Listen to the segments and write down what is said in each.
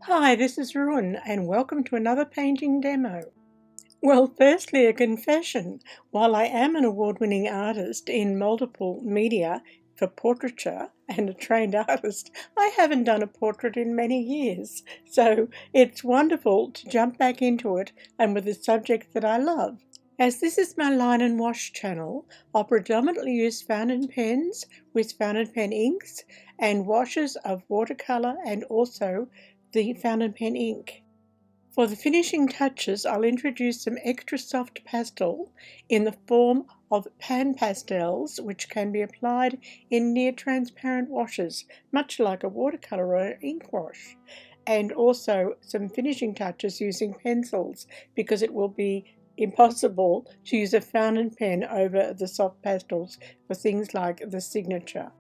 Hi, this is Ruin, and welcome to another painting demo. Well, firstly, a confession. While I am an award-winning artist in multiple media for portraiture and a trained artist, I haven't done a portrait in many years. So it's wonderful to jump back into it and with a subject that I love. As this is my line and wash channel, I'll predominantly use fountain pens with fountain pen inks and washes of watercolour and also the fountain pen ink. For the finishing touches, I'll introduce some extra soft pastel in the form of pan pastels, which can be applied in near transparent washes, much like a watercolour or ink wash, and also some finishing touches using pencils, because it will be impossible to use a fountain pen over the soft pastels for things like the signature.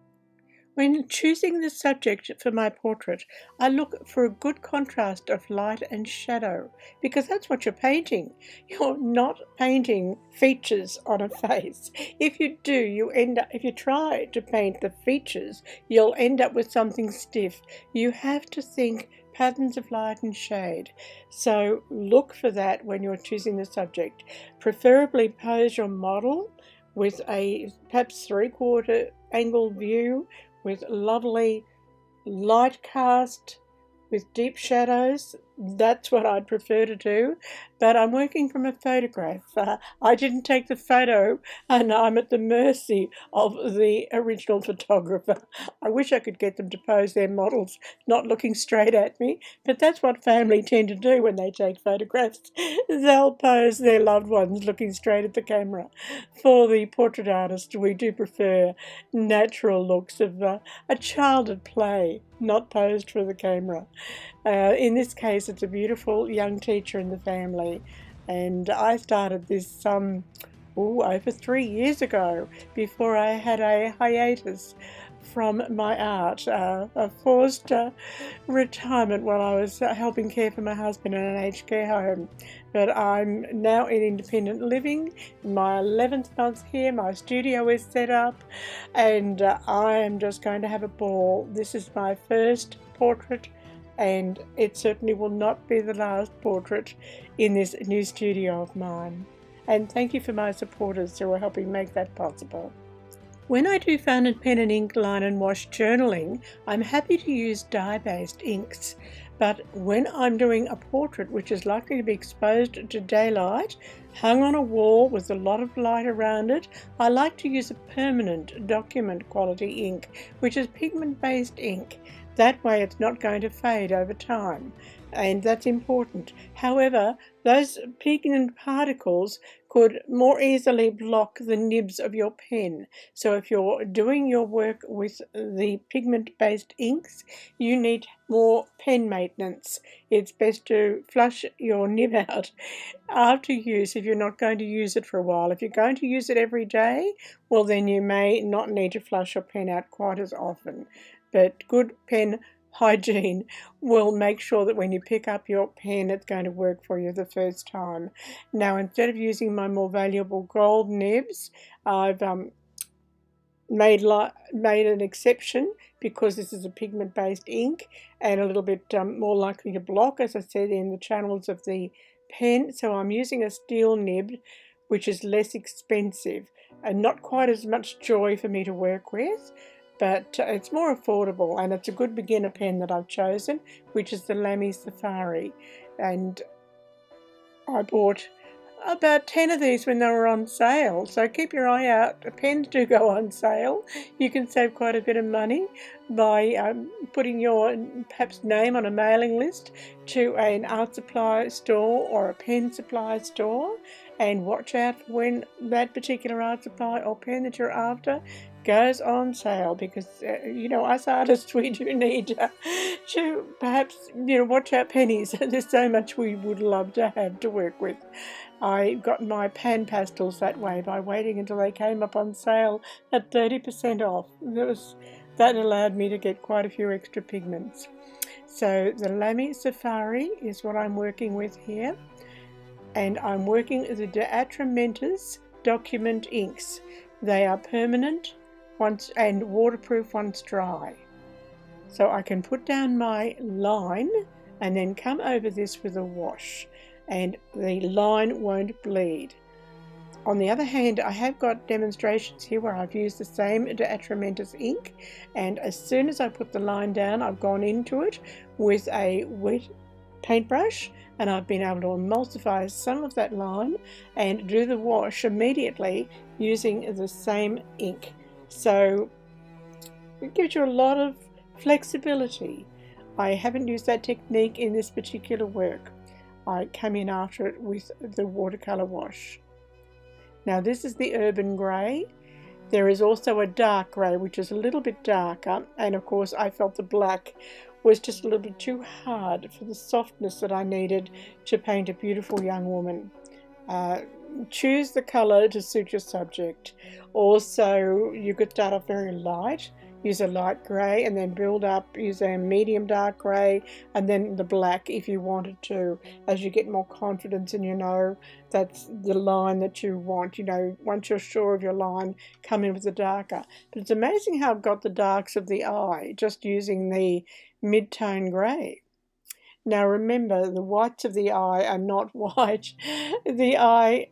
When choosing the subject for my portrait, I look for a good contrast of light and shadow, because that's what you're painting. You're not painting features on a face. If you do, if you try to paint the features, you'll end up with something stiff. You have to think patterns of light and shade. So look for that when you're choosing the subject. Preferably pose your model with a perhaps 3/4 angle view with lovely light cast with deep shadows. That's what I'd prefer to do, but I'm working from a photograph. I didn't take the photo and I'm at the mercy of the original photographer. I wish I could get them to pose their models not looking straight at me, but that's what family tend to do when they take photographs. They'll pose their loved ones looking straight at the camera. For the portrait artist, we do prefer natural looks of a child at play, not posed for the camera. In this case, it's a beautiful young teacher in the family, and I started this over 3 years ago, before I had a hiatus from my art, a forced retirement while I was helping care for my husband in an aged care home. But I'm now in independent living, my 11th month here, my studio is set up, and I am just going to have a ball. This is my first portrait, and it certainly will not be the last portrait in this new studio of mine. And thank you for my supporters who are helping make that possible. When I do fountain pen and ink line and wash journaling, I'm happy to use dye-based inks. But when I'm doing a portrait which is likely to be exposed to daylight, hung on a wall with a lot of light around it, I like to use a permanent document quality ink, which is pigment-based ink. That way it's not going to fade over time, and that's important. However, those pigment particles could more easily block the nibs of your pen. So if you're doing your work with the pigment-based inks, you need more pen maintenance. It's best to flush your nib out after use if you're not going to use it for a while. If you're going to use it every day, well then you may not need to flush your pen out quite as often. But good pen hygiene will make sure that when you pick up your pen, it's going to work for you the first time. Now, instead of using my more valuable gold nibs, I've made an exception, because this is a pigment-based ink and a little bit more likely to block, as I said, in the channels of the pen. So I'm using a steel nib, which is less expensive and not quite as much joy for me to work with, but it's more affordable, and it's a good beginner pen that I've chosen, which is the Lamy Safari. And I bought about 10 of these when they were on sale, so keep your eye out. Pens do go on sale. You can save quite a bit of money by putting your perhaps name on a mailing list to an art supply store or a pen supply store, and watch out when that particular art supply or pen that you're after goes on sale, because us artists, we do need to perhaps watch our pennies. There's so much we would love to have to work with. I got my pan pastels that way, by waiting until they came up on sale at 30% off. That allowed me to get quite a few extra pigments. So the Lamy Safari is what I'm working with here, and I'm working with the De Atramentis document inks. They are permanent and waterproof once dry. So I can put down my line and then come over this with a wash, and the line won't bleed. On the other hand, I have got demonstrations here where I've used the same De Atramentis ink, and as soon as I put the line down, I've gone into it with a wet paintbrush, and I've been able to emulsify some of that line and do the wash immediately using the same ink. So it gives you a lot of flexibility. I haven't used that technique in this particular work. I come in after it with the watercolour wash. Now this is the urban grey. There is also a dark grey, which is a little bit darker, and of course I felt the black was just a little bit too hard for the softness that I needed to paint a beautiful young woman. Choose the colour to suit your subject. Also, you could start off very light, use a light grey, and then build up, use a medium dark grey, and then the black if you wanted to. As you get more confidence and you know that's the line that you want, you know, once you're sure of your line, come in with the darker. But it's amazing how I've got the darks of the eye just using the mid-tone grey. Now remember, the whites of the eye are not white. The eye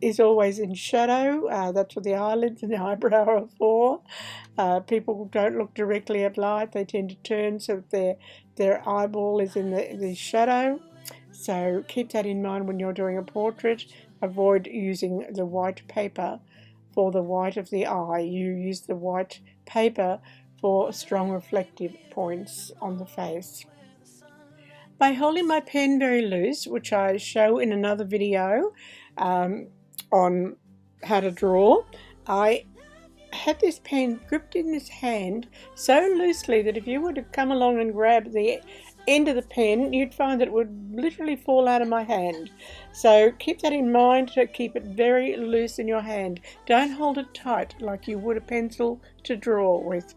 is always in shadow. That's what the eyelids and the eyebrow are for. People don't look directly at light. They tend to turn so that their eyeball is in the shadow. So keep that in mind when you're doing a portrait. Avoid using the white paper for the white of the eye. You use the white paper for strong reflective points on the face. By holding my pen very loose, which I show in another video on how to draw, I had this pen gripped in this hand so loosely that if you were to come along and grab the end of the pen, you'd find that it would literally fall out of my hand. So keep that in mind, to keep it very loose in your hand. Don't hold it tight like you would a pencil to draw with.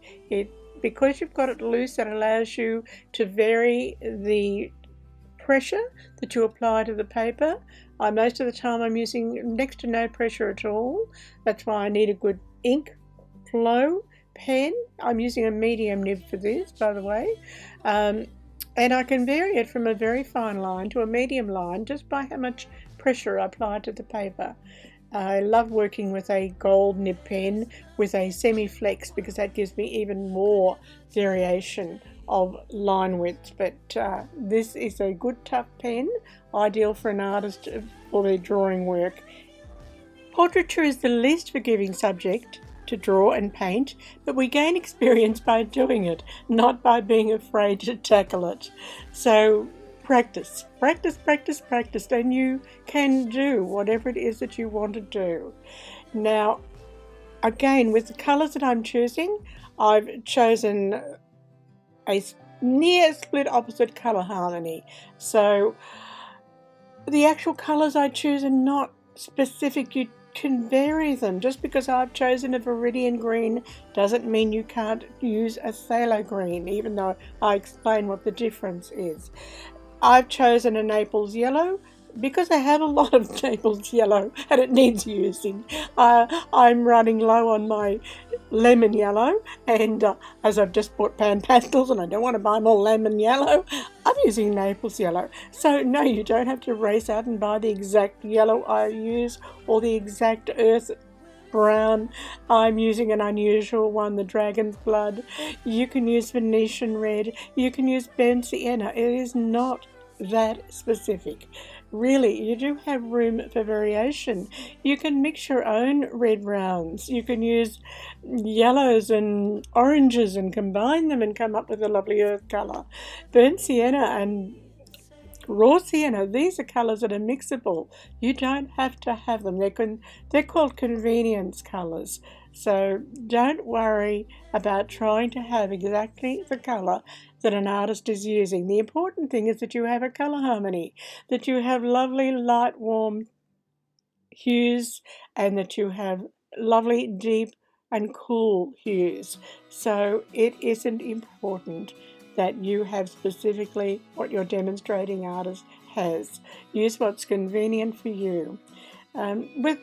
Because you've got it loose, that allows you to vary the pressure that you apply to the paper. Most of the time I'm using next to no pressure at all. That's why I need a good ink flow pen. I'm using a medium nib for this, by the way. And I can vary it from a very fine line to a medium line just by how much pressure I apply to the paper. I love working with a gold nib pen with a semi-flex because that gives me even more variation of line width. But this is a good tough pen, ideal for an artist for their drawing work. Portraiture is the least forgiving subject to draw and paint, but we gain experience by doing it, not by being afraid to tackle it. So practice, and you can do whatever it is that you want to do. Now, again, with the colours that I'm choosing, I've chosen a near split opposite colour harmony. So the actual colours I choose are not specific. You can vary them. Just because I've chosen a Viridian green doesn't mean you can't use a phthalo green, even though I explain what the difference is. I've chosen a Naples yellow because I have a lot of Naples yellow and it needs using. I'm running low on my lemon yellow, and as I've just bought pan pastels and I don't want to buy more lemon yellow, I'm using Naples yellow. So no, you don't have to race out and buy the exact yellow I use or the exact earth brown. I'm using an unusual one, the dragon's blood. You can use Venetian red, you can use burnt sienna. It is not that specific. Really, you do have room for variation. You can mix your own red browns. You can use yellows and oranges and combine them and come up with a lovely earth colour. Burnt sienna and raw sienna, these are colours that are mixable. You don't have to have them. They're called convenience colours. So don't worry about trying to have exactly the colour that an artist is using. The important thing is that you have a colour harmony, that you have lovely light warm hues, and that you have lovely deep and cool hues. So it isn't important that you have specifically what your demonstrating artist has. Use what's convenient for you. With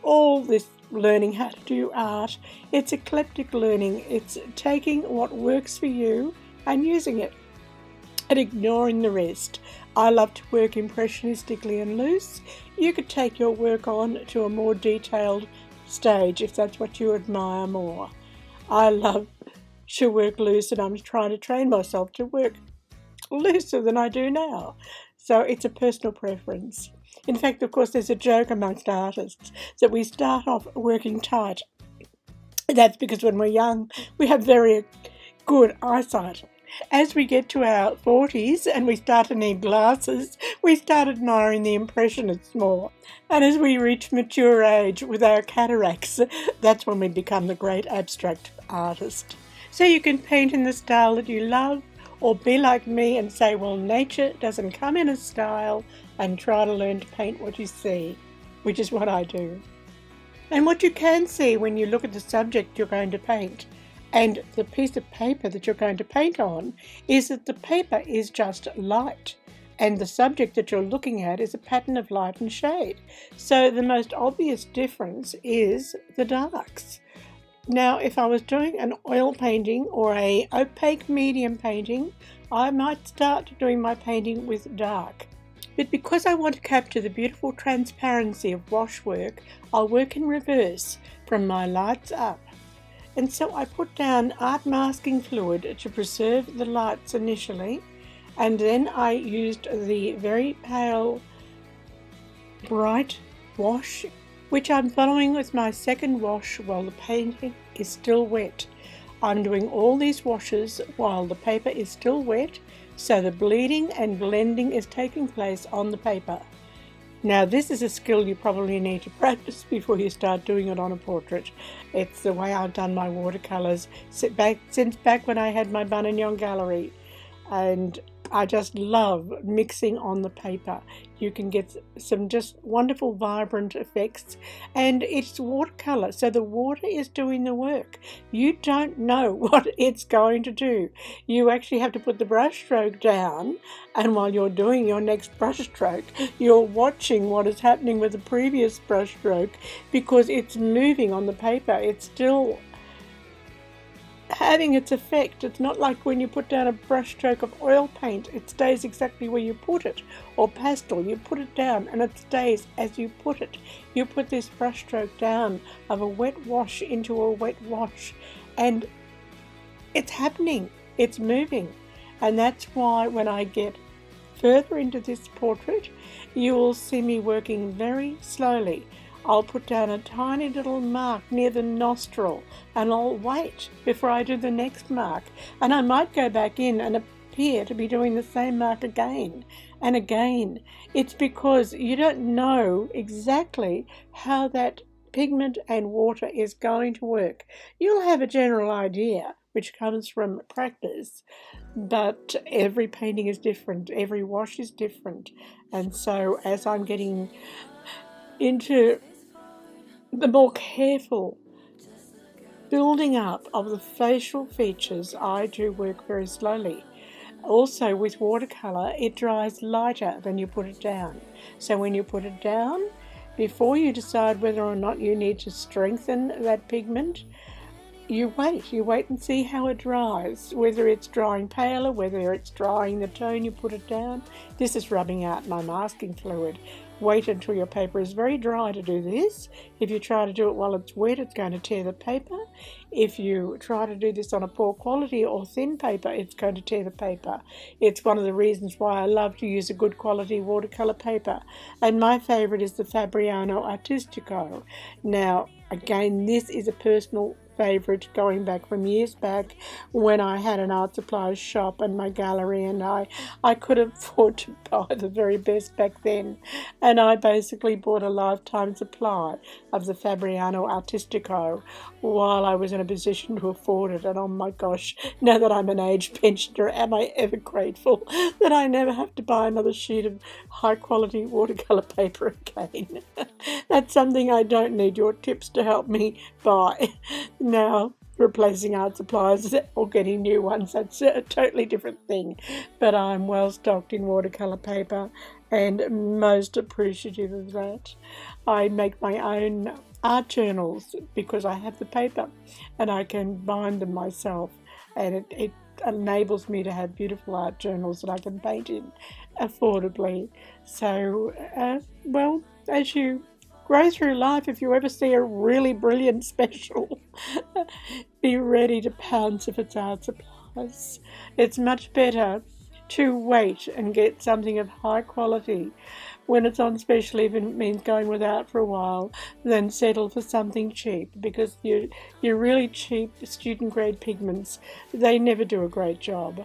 all this learning how to do art, it's eclectic learning. It's taking what works for you and using it. and ignoring the rest. I love to work impressionistically and loose. You could take your work on to a more detailed stage if that's what you admire more. I love to work loose, and I'm trying to train myself to work looser than I do now. So it's a personal preference. In fact, of course, there's a joke amongst artists that we start off working tight. That's because when we're young, we have very good eyesight. As we get to our 40s and we start to need glasses, we start admiring the Impressionists more. And as we reach mature age with our cataracts, that's when we become the great abstract artist. So you can paint in the style that you love, or be like me and say, well, nature doesn't come in a style, and try to learn to paint what you see, which is what I do. And what you can see when you look at the subject you're going to paint and the piece of paper that you're going to paint on is that the paper is just light, and the subject that you're looking at is a pattern of light and shade. So the most obvious difference is the darks. Now, if I was doing an oil painting or a opaque medium painting, I might start doing my painting with dark. But because I want to capture the beautiful transparency of wash work, I'll work in reverse from my lights up. And so I put down art masking fluid to preserve the lights initially, and then I used the very pale bright wash, which I'm following with my second wash while the painting is still wet. I'm doing all these washes while the paper is still wet, so the bleeding and blending is taking place on the paper. Now, this is a skill you probably need to practice before you start doing it on a portrait. It's the way I've done my watercolours since back when I had my Buninyong gallery, and I just love mixing on the paper. You can get some just wonderful vibrant effects, and it's watercolour, so the water is doing the work. You don't know what it's going to do. You actually have to put the brush stroke down, and while you're doing your next brush stroke, you're watching what is happening with the previous brush stroke because it's moving on the paper. It's still having its effect. It's not like when you put down a brush stroke of oil paint, it stays exactly where you put it, or pastel, you put it down and it stays as you put it. You put this brush stroke down of a wet wash into a wet wash, and it's happening, it's moving. And that's why when I get further into this portrait, you will see me working very slowly. I'll put down a tiny little mark near the nostril and I'll wait before I do the next mark. And I might go back in and appear to be doing the same mark again and again. It's because you don't know exactly how that pigment and water is going to work. You'll have a general idea, which comes from practice, but every painting is different, every wash is different. And so as I'm getting into the more careful building up of the facial features, I do work very slowly. Also with watercolour, it dries lighter than you put it down. So when you put it down, before you decide whether or not you need to strengthen that pigment, you wait and see how it dries, whether it's drying paler, whether it's drying the tone you put it down. This is rubbing out my masking fluid. Wait until your paper is very dry to do this. If you try to do it while it's wet, it's going to tear the paper. If you try to do this on a poor quality or thin paper, it's going to tear the paper. It's one of the reasons why I love to use a good quality watercolour paper. And my favourite is the Fabriano Artistico. Now, again, this is a personal favourite going back from years back when I had an art supplies shop and my gallery, and I could afford to buy the very best back then, and I basically bought a lifetime supply of the Fabriano Artistico while I was in a position to afford it. And oh my gosh, now that I'm an age pensioner, am I ever grateful that I never have to buy another sheet of high quality watercolour paper again. That's something I don't need your tips to help me buy. Now, replacing art supplies or getting new ones, that's a totally different thing. But I'm well stocked in watercolour paper and most appreciative of that. I make my own art journals because I have the paper and I can bind them myself, and it enables me to have beautiful art journals that I can paint in affordably. So, well, as you grow through life, if you ever see a really brilliant special, be ready to pounce if it's art supplies. It's much better to wait and get something of high quality when it's on special, even if it means going without for a while, than settle for something cheap, because your really cheap student grade pigments, they never do a great job.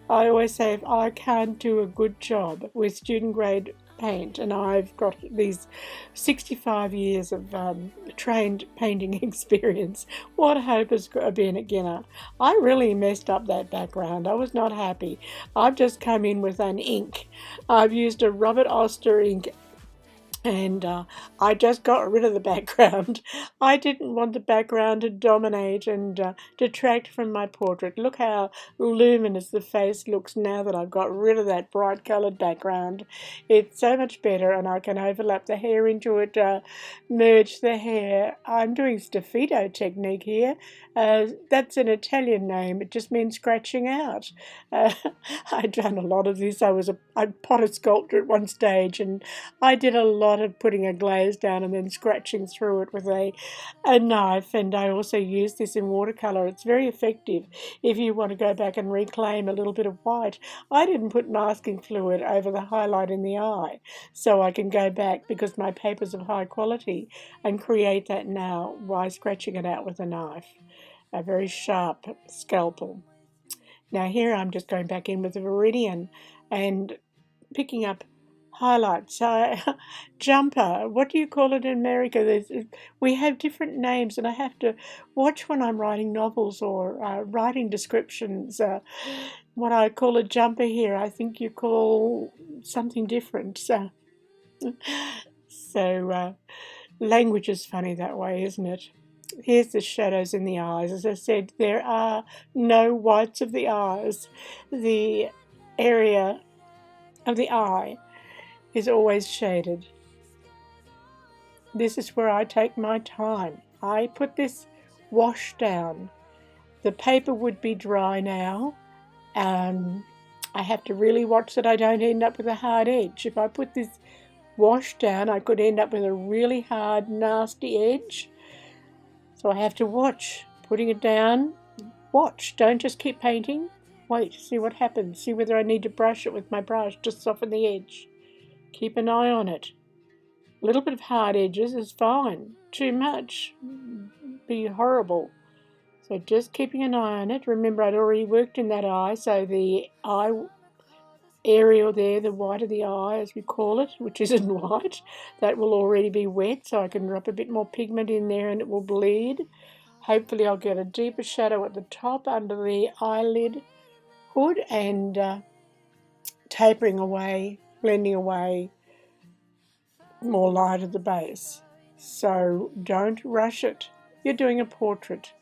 I always say if I can't do a good job with student grade paint, and I've got these 65 years of trained painting experience, what hope is being a beginner? I really messed up that background. I was not happy. I've just come in with an ink. I've used a Robert Oster ink, and I just got rid of the background. I didn't want the background to dominate and detract from my portrait. Look how luminous the face looks now that I've got rid of that bright coloured background. It's so much better, and I can overlap the hair into it, merge the hair. I'm doing Staffido technique here. That's an Italian name. It just means scratching out. I'd done a lot of this. I potter sculptor at one stage, and I did a lot of putting a glaze down and then scratching through it with a knife, and I also use this in watercolour. It's very effective if you want to go back and reclaim a little bit of white. I didn't put masking fluid over the highlight in the eye, so I can go back, because my paper's of high quality, and create that now by scratching it out with a knife, a very sharp scalpel. Now here I'm just going back in with a Viridian and picking up highlights. Jumper, what do you call it in America? We have different names, and I have to watch when I'm writing novels or writing descriptions. What I call a jumper here, I think you call something different. So language is funny that way, isn't it? Here's the shadows in the eyes. As I said, there are no whites of the eyes. The area of the eye is always shaded. This is where I take my time. I put this wash down. The paper would be dry now. I have to really watch that I don't end up with a hard edge. If I put this wash down, I could end up with a really hard, nasty edge. So I have to watch. Putting it down, watch. Don't just keep painting. Wait, see what happens. See whether I need to brush it with my brush, just soften the edge. Keep an eye on it. A little bit of hard edges is fine. Too much be horrible. So just keeping an eye on it. Remember, I'd already worked in that eye, so the eye area there, the white of the eye as we call it, which isn't white, that will already be wet, so I can drop a bit more pigment in there and it will bleed. Hopefully I'll get a deeper shadow at the top under the eyelid hood, and tapering away, blending away more light at the base. So don't rush it. You're doing a portrait.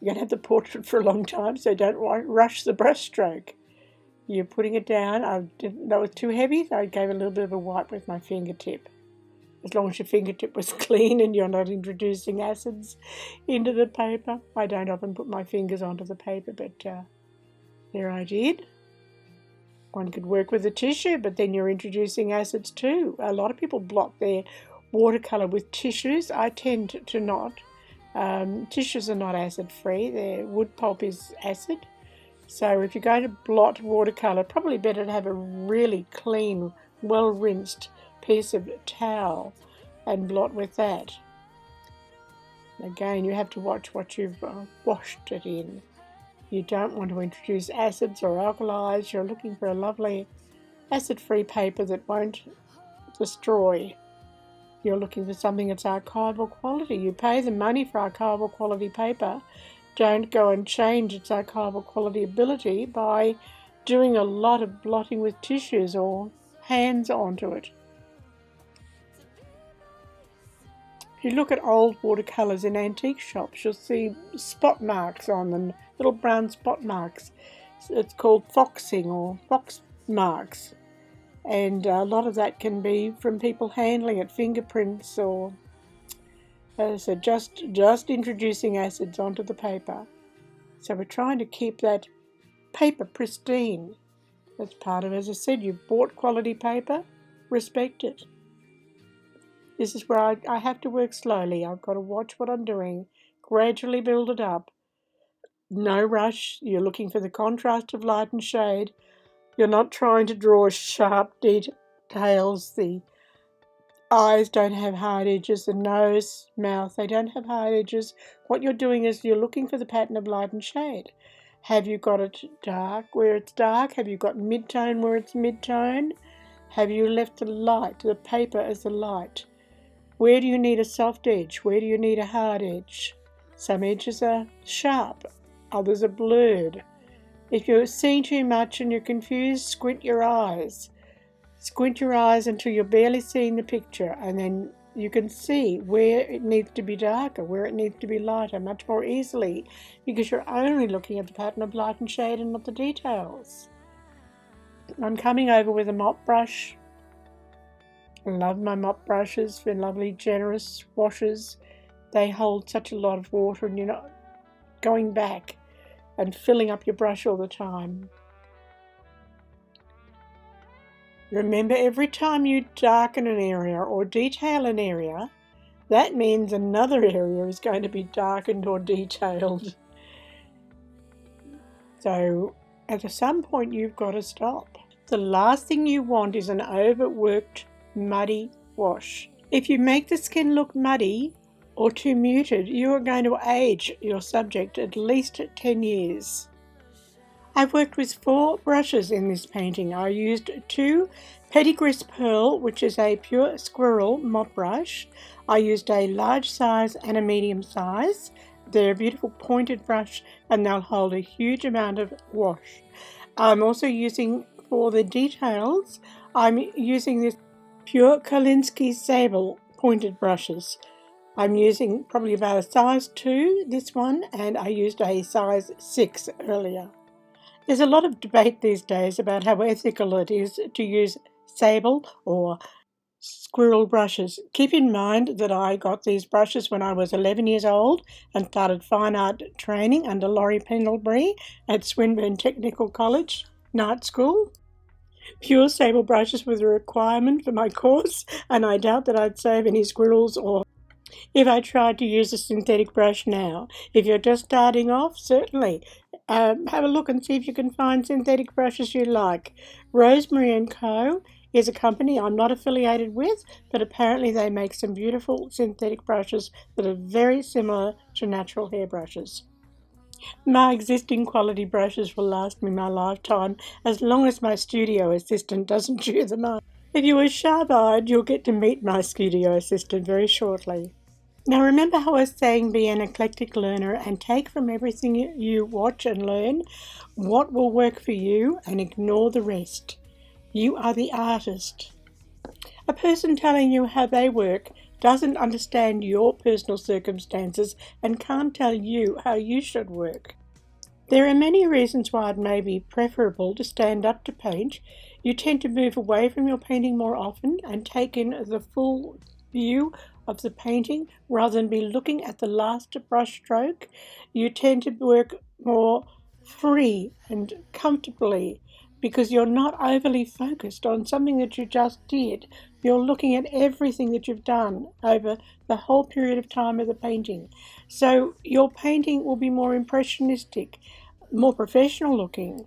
You're going to have the portrait for a long time, so don't rush the brush stroke. You're putting it down. That was too heavy, so I gave a little bit of a wipe with my fingertip. As long as your fingertip was clean and you're not introducing acids into the paper. I don't often put my fingers onto the paper, but there I did. One could work with a tissue, but then you're introducing acids too. A lot of people blot their watercolour with tissues. I tend to not. Tissues are not acid-free. Their wood pulp is acid. So if you're going to blot watercolour, probably better to have a really clean, well-rinsed piece of towel and blot with that. Again, you have to watch what you've washed it in. You don't want to introduce acids or alkalis. You're looking for a lovely acid-free paper that won't destroy. You're looking for something that's archival quality. You pay the money for archival quality paper. Don't go and change its archival quality ability by doing a lot of blotting with tissues or hands onto it. If you look at old watercolours in antique shops, you'll see spot marks on them, little brown spot marks. It's called foxing or fox marks. And a lot of that can be from people handling it, fingerprints or so just introducing acids onto the paper. So we're trying to keep that paper pristine. That's part of it. As I said, you've bought quality paper, respect it. This is where I have to work slowly. I've got to watch what I'm doing, gradually build it up. No rush. You're looking for the contrast of light and shade. You're not trying to draw sharp details. The eyes don't have hard edges. The nose, mouth, they don't have hard edges. What you're doing is you're looking for the pattern of light and shade. Have you got it dark where it's dark? Have you got mid-tone where it's mid-tone? Have you left the light, the paper as the light? Where do you need a soft edge? Where do you need a hard edge? Some edges are sharp, others are blurred. If you're seeing too much and you're confused, squint your eyes. Squint your eyes until you're barely seeing the picture, and then you can see where it needs to be darker, where it needs to be lighter, much more easily, because you're only looking at the pattern of light and shade and not the details. I'm coming over with a mop brush. I love my mop brushes. They're lovely, generous washes. They hold such a lot of water, and you're not going back and filling up your brush all the time. Remember, every time you darken an area or detail an area, that means another area is going to be darkened or detailed. So at some point you've got to stop. The last thing you want is an overworked, muddy wash. If you make the skin look muddy or too muted, you are going to age your subject at least 10 years. I've worked with 4 brushes in this painting. I used 2 Pettigrew Pearl, which is a pure squirrel mop brush. I used a large size and a medium size. They're a beautiful pointed brush and they'll hold a huge amount of wash. I'm also using, for the details, I'm using this pure Kolinsky Sable pointed brushes. I'm using probably about a size 2, this one, and I used a size 6 earlier. There's a lot of debate these days about how ethical it is to use sable or squirrel brushes. Keep in mind that I got these brushes when I was 11 years old and started fine art training under Laurie Pendlebury at Swinburne Technical College, night school. Pure sable brushes was a requirement for my course, and I doubt that I'd save any squirrels or if I tried to use a synthetic brush now. If you're just starting off, certainly have a look and see if you can find synthetic brushes you like. Rosemary & Co. is a company I'm not affiliated with, but apparently they make some beautiful synthetic brushes that are very similar to natural hair brushes. My existing quality brushes will last me my lifetime as long as my studio assistant doesn't chew them up. If you are sharp-eyed, you'll get to meet my studio assistant very shortly. Now remember how I was saying be an eclectic learner and take from everything you watch and learn what will work for you and ignore the rest. You are the artist. A person telling you how they work doesn't understand your personal circumstances and can't tell you how you should work. There are many reasons why it may be preferable to stand up to paint. You tend to move away from your painting more often and take in the full view of the painting rather than be looking at the last brush stroke. You tend to work more free and comfortably because you're not overly focused on something that you just did. You're looking at everything that you've done over the whole period of time of the painting. So your painting will be more impressionistic, more professional looking.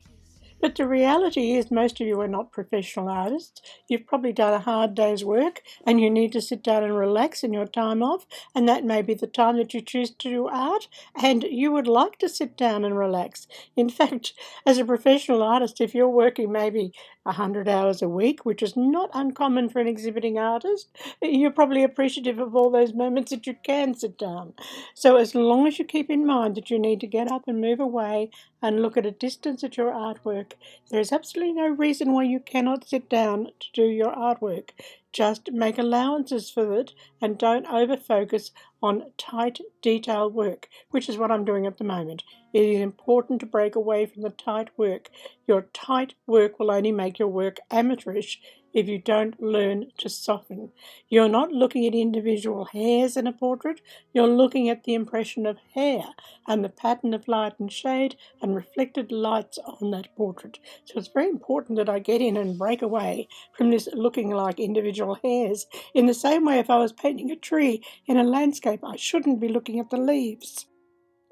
But the reality is most of you are not professional artists. You've probably done a hard day's work and you need to sit down and relax in your time off, and that may be the time that you choose to do art, and you would like to sit down and relax. In fact, as a professional artist, if you're working maybe 100 hours a week, which is not uncommon for an exhibiting artist, you're probably appreciative of all those moments that you can sit down. So as long as you keep in mind that you need to get up and move away and look at a distance at your artwork, there is absolutely no reason why you cannot sit down to do your artwork. Just make allowances for it and don't over-focus on tight, detailed work, which is what I'm doing at the moment. It is important to break away from the tight work. Your tight work will only make your work amateurish if you don't learn to soften. You're not looking at individual hairs in a portrait, you're looking at the impression of hair and the pattern of light and shade and reflected lights on that portrait. So it's very important that I get in and break away from this looking like individual hairs. In the same way, if I was painting a tree in a landscape, I shouldn't be looking at the leaves.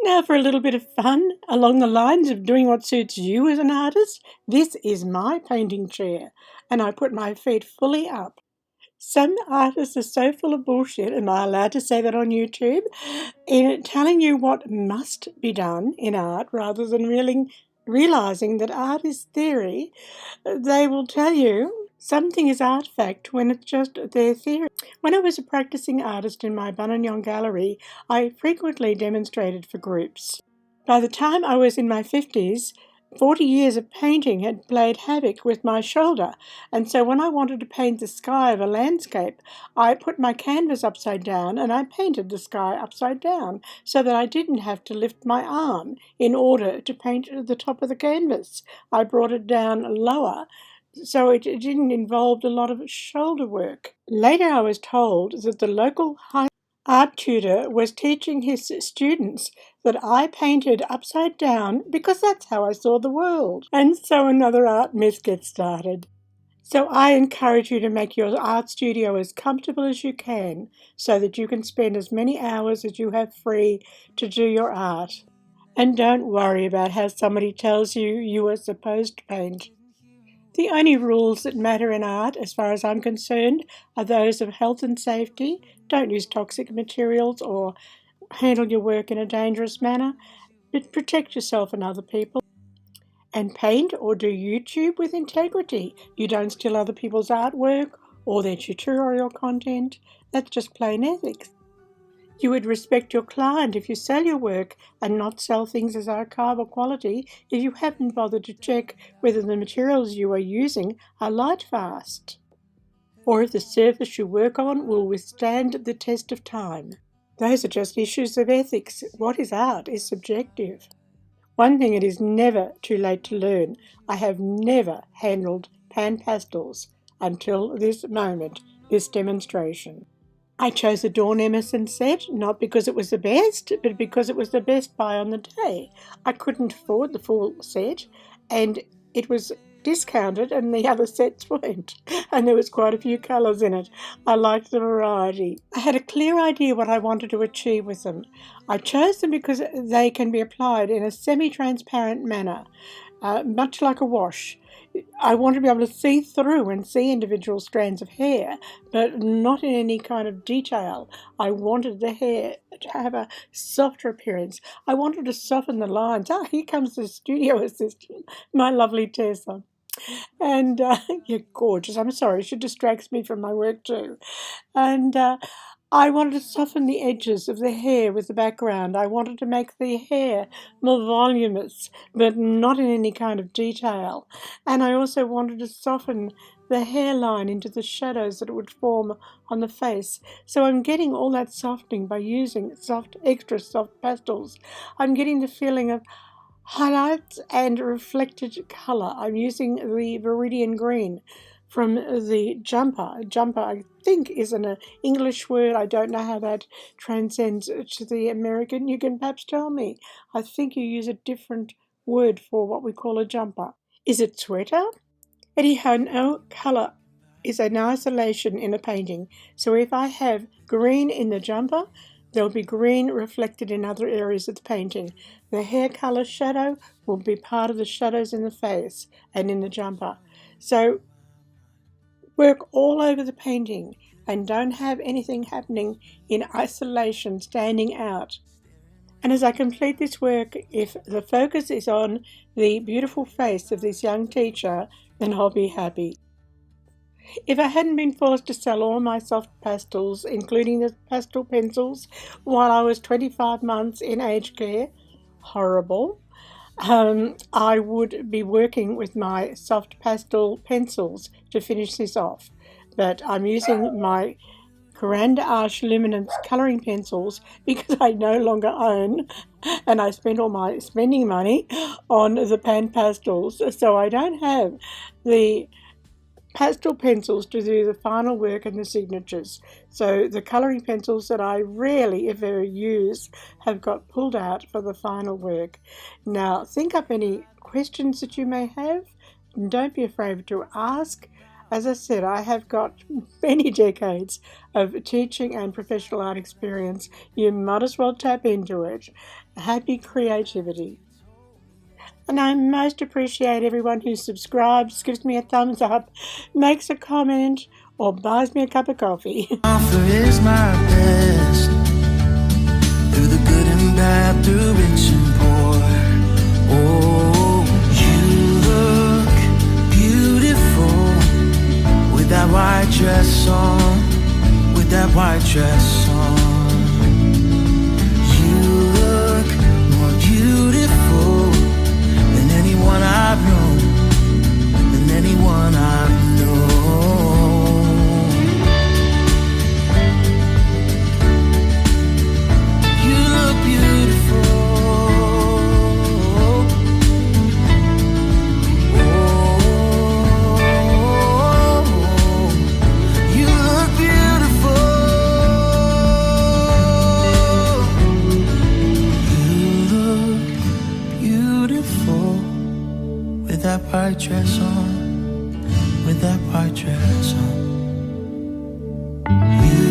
Now for a little bit of fun, along the lines of doing what suits you as an artist, this is my painting chair, and I put my feet fully up. Some artists are so full of bullshit, am I allowed to say that on YouTube, in telling you what must be done in art rather than realizing that art is theory. They will tell you something is artifact when it's just their theory. When I was a practicing artist in my Buninyong gallery, I frequently demonstrated for groups. By the time I was in my 50s, 40 years of painting had played havoc with my shoulder, and so when I wanted to paint the sky of a landscape, I put my canvas upside down and I painted the sky upside down so that I didn't have to lift my arm in order to paint the top of the canvas. I brought it down lower so it didn't involve a lot of shoulder work. Later I was told that the local high art tutor was teaching his students that I painted upside down because that's how I saw the world. And so another art myth gets started. So I encourage you to make your art studio as comfortable as you can so that you can spend as many hours as you have free to do your art. And don't worry about how somebody tells you you are supposed to paint. The only rules that matter in art, as far as I'm concerned, are those of health and safety. Don't use toxic materials or handle your work in a dangerous manner, but protect yourself and other people. And paint or do YouTube with integrity. You don't steal other people's artwork or their tutorial content. That's just plain ethics. You would respect your client if you sell your work and not sell things as archival quality if you haven't bothered to check whether the materials you are using are light fast, or if the surface you work on will withstand the test of time. Those are just issues of ethics. What is art is subjective. One thing it is never too late to learn. I have never handled pan pastels until this moment, this demonstration. I chose a Dawn Emerson set, not because it was the best, but because it was the best buy on the day. I couldn't afford the full set, and it was discounted, and the other sets weren't. And there was quite a few colours in it. I liked the variety. I had a clear idea what I wanted to achieve with them. I chose them because they can be applied in a semi-transparent manner, much like a wash. I want to be able to see through and see individual strands of hair, but not in any kind of detail. I wanted the hair to have a softer appearance. I wanted to soften the lines. Here comes the studio assistant, my lovely Tessa. And you're gorgeous. I'm sorry, she distracts me from my work too. And I wanted to soften the edges of the hair with the background. I wanted to make the hair more voluminous, but not in any kind of detail. And I also wanted to soften the hairline into the shadows that it would form on the face. So I'm getting all that softening by using extra soft pastels. I'm getting the feeling of highlights and reflected colour. I'm using the Viridian Green from the jumper. Jumper, I think, is an English word. I don't know how that transcends to the American. You can perhaps tell me. I think you use a different word for what we call a jumper. Is it sweater? Anyhow, no colour is an isolation in a painting. So if I have green in the jumper, there'll be green reflected in other areas of the painting. The hair colour shadow will be part of the shadows in the face and in the jumper. So work all over the painting and don't have anything happening in isolation, standing out. And as I complete this work, if the focus is on the beautiful face of this young teacher, then I'll be happy. If I hadn't been forced to sell all my soft pastels, including the pastel pencils, while I was 25 months in aged care, horrible, I would be working with my soft pastel pencils to finish this off. But I'm using my Grande Arche Luminance colouring pencils because I no longer own, and I spent all my spending money on the pan pastels, so I don't have the pastel pencils to do the final work and the signatures. So the colouring pencils that I rarely if ever use have got pulled out for the final work. Now think up any questions that you may have, and don't be afraid to ask. As I said, I have got many decades of teaching and professional art experience. You might as well tap into it. Happy creativity. And I most appreciate everyone who subscribes, gives me a thumbs up, makes a comment, or buys me a cup of coffee. Offer is my best, through the good and bad, through rich and poor. Oh, you look beautiful with that white dress on, with that white dress on. You look more beautiful than anyone I've known, than anyone I've known. You look beautiful. Oh, you look beautiful. You look beautiful with that white dress on, with that white dress on. You